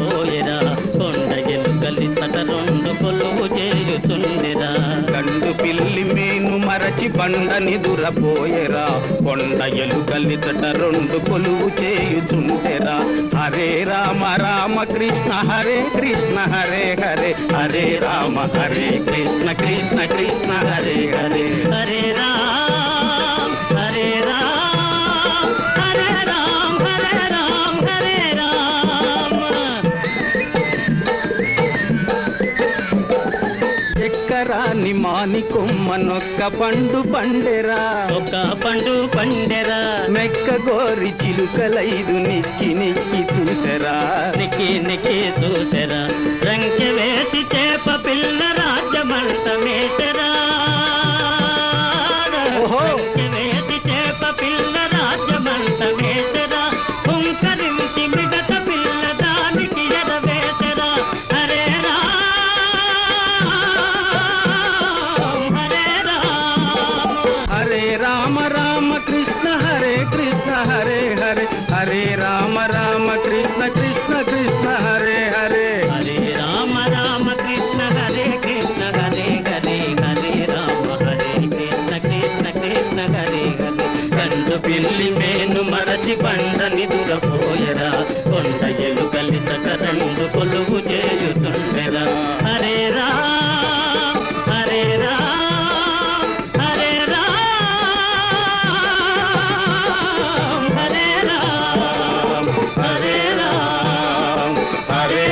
నిదురపోయెరా కొండ ఎలుకలి తట రెండు కొలువు చేయుచుండెరా గండు పిల్లి మేను మరచి బండ నిదురపోయెరా కొండ ఎలుకలి తట రెండు కొలువు చేయుచుండెరా హరే రామ రామ కృష్ణ హరే కృష్ణ హరే హరే హరే రామ హరే కృష్ణ కృష్ణ కృష్ణ హరే హరే హరే రామ్ హరే రామ్ హరే రామ్ హరే రామ్ హరే రామ్ ఎక్కరాని మాని కొమ్మనొక్క పండు పండెరా ఒక పండు పండెరా మెక్క గోరి చిలుకలైదు నిక్కి నిక్కి చూసెరా నిక్కి నిక్కి చూసెరా రంకె వేసి చేప పిల్ల రాజ్యమంత మేసెరా రంకె వేసి చేప పిల్ల రాజ్యమంత మేసెరా హుంకరించి మిగత పిల్ల దానికి ఎరవేసెరా హరే రామ్ హరే రామ్ హరే రామ రామ కృష్ణ హరే కృష్ణ హరే హరే హరే రామ రామ కృష్ణ కృష్ణ కృష్ణ హరే హరే హరే రామ రామ కృష్ణ హరే కృష్ణ హరే హరే హరే రామ హరే కృష్ణ కృష్ణ కృష్ణ హరే హరే గండు పిల్లి మేను మరచి బండ నిదురపోయెరా కొండ ఎలుకలి చట రెండు కొలువు చేయుచుండెరా హరే రామ్ హరే రామ్ హరే రామ్ హరే రామ్ హరే రామ్ హరే